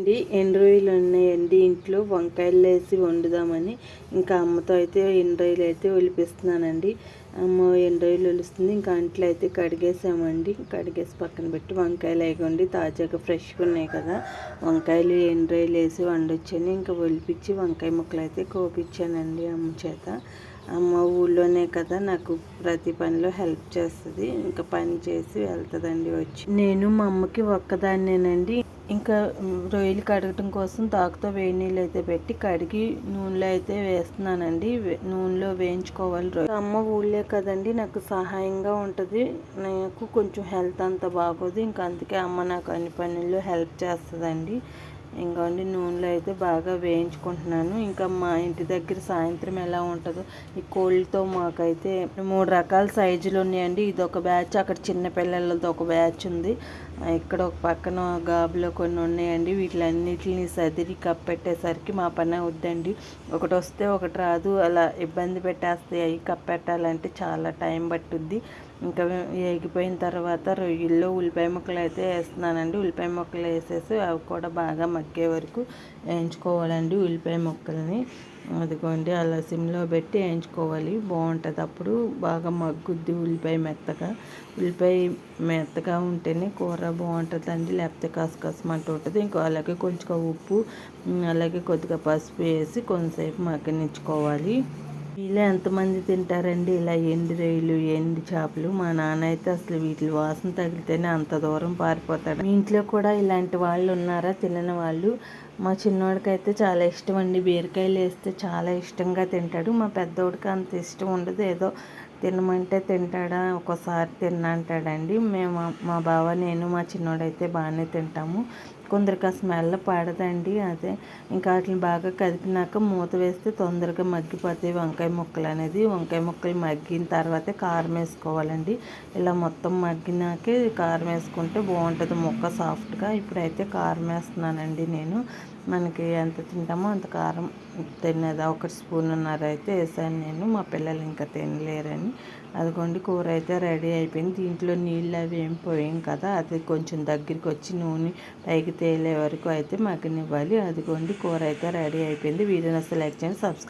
అండి ఎన్ని రోజులు ఉన్నాయండి ఇంట్లో వంకాయలు వేసి వండుదామని ఇంకా అమ్మతో అయితే ఎన్ని రోజులు అయితే ఒలిపిస్తున్నానండి. అమ్మ ఎన్ని రోజులు ఒలుస్తుంది. ఇంకా అంట్లో అయితే కడిగేసామండి. కడిగేసి పక్కన పెట్టి వంకాయలు వేయకండి తాజాగా ఫ్రెష్గా ఉన్నాయి కదా, వంకాయలు ఎన్ని రోజులు వేసి వండొచ్చని ఇంకా ఒలిపించి వంకాయ ముక్కలు అయితే కోపించానండి అమ్మ చేత. అమ్మ ఊళ్ళోనే కదా నాకు ప్రతి పనిలో హెల్ప్ చేస్తుంది, ఇంకా పని చేసి వెళ్తుందండి వచ్చి. నేను మా అమ్మకి ఒక్కదాన్నేనండి. ఇంకా రొయ్యలు కడగటం కోసం తాకుతో వేడి నీళ్ళు అయితే పెట్టి కడిగి నూనెలో అయితే వేస్తున్నానండి. నూనెలో వేయించుకోవాలి. అమ్మ ఊళ్ళే కదండి నాకు సహాయంగా ఉంటుంది. నాకు కొంచెం హెల్త్ అంత బాగోదు, ఇంకా అందుకే అమ్మ నాకు అన్ని పనుల్లో హెల్ప్ చేస్తుందండి. ఇంకోండి నూనెలో అయితే బాగా వేయించుకుంటున్నాను. ఇంకా మా ఇంటి దగ్గర సాయంత్రం ఎలా ఉంటుందో ఈ కోళ్ళతో మాకైతే 3 రకాల సైజులు ఉన్నాయండి. ఇది ఒక బ్యాచ్, అక్కడ చిన్న పిల్లలతో ఒక బ్యాచ్ ఉంది, ఇక్కడ ఒక పక్కన గాబులో కొన్ని ఉన్నాయండి. వీటిలన్నిటిని సదిరి కప్పెట్టేసరికి మా పని అవుద్దండి. ఒకటి వస్తే ఒకటి రాదు, అలా ఇబ్బంది పెట్టేస్తాయి. అవి కప్పెట్టాలంటే చాలా టైం పట్టుద్ది. ఇంకా వేగిపోయిన తర్వాత రొయ్యల్లో ఉల్లిపాయ ముక్కలు అయితే వేస్తున్నానండి. ఉల్లిపాయ ముక్కలు వేసేసి అవి కూడా బాగా మగ్గే వరకు వేయించుకోవాలండి. ఉల్లిపాయ ముక్కల్ని అదిగోండి అలా సిమ్లో పెట్టి వేయించుకోవాలి, బాగుంటుంది. అప్పుడు బాగా మగ్గుద్ది ఉల్లిపాయ మెత్తగా. ఉల్లిపాయ మెత్తగా ఉంటేనే కూర బాగుంటుందండి, లేకపోతే కసకసమంటూ ఉంటుంది. ఇంకో అలాగే కొంచెం ఉప్పు అలాగే కొద్దిగా పసుపు వేసి కొంతసేపు మగ్గనిచ్చుకోవాలి. ఇలా ఎంతమంది తింటారండి ఇలా ఎండు రొయ్యలు ఎండు చేపలు? మా నాన్న అయితే అసలు వీటి వాసన తగిలితేనే అంత దూరం పారిపోతాడు. మీ ఇంట్లో కూడా ఇలాంటి వాళ్ళు ఉన్నారా తినని వాళ్ళు? మా చిన్నోడికైతే చాలా ఇష్టం అండి, బీరకాయలు వేస్తే చాలా ఇష్టంగా తింటాడు. మా పెద్దోడికి అంత ఇష్టం ఉండదు, ఏదో తినమంటే తింటాడా, ఒక్కోసారి తిన్నంటాడండి. మేము మా బావ నేను మా చిన్నోడైతే బాగానే తింటాము. కొందరికి ఆ స్మెల్ పడదండి. అదే ఇంకా వాటిని బాగా కదిపినాక మూత వేస్తే తొందరగా మగ్గిపోతాయి వంకాయ ముక్కలు అనేది. వంకాయ ముక్కలు మగ్గిన తర్వాతే కారం వేసుకోవాలండి. ఇలా మొత్తం మగ్గినాకే కారం వేసుకుంటే బాగుంటుంది ముక్క సాఫ్ట్గా. ఇప్పుడైతే కారం వేస్తున్నానండి నేను. మనకి ఎంత తింటామో అంత కారం తినేది 1 స్పూన్నర అయితే వేసాను నేను, మా పిల్లలు ఇంకా తినలేరని. అదిగోండి కూర అయితే రెడీ అయిపోయింది. దీంట్లో నీళ్ళు అవి ఏం పోయాం కదా, అది కొంచెం దగ్గరికి వచ్చి నూనె పైకి తేలే వరకు అయితే మగ్గనివ్వాలి. అదిగోండి కూర అయితే రెడీ అయిపోయింది. వీడియోని అసలు లైక్ చేయండి, సబ్స్క్రైబ్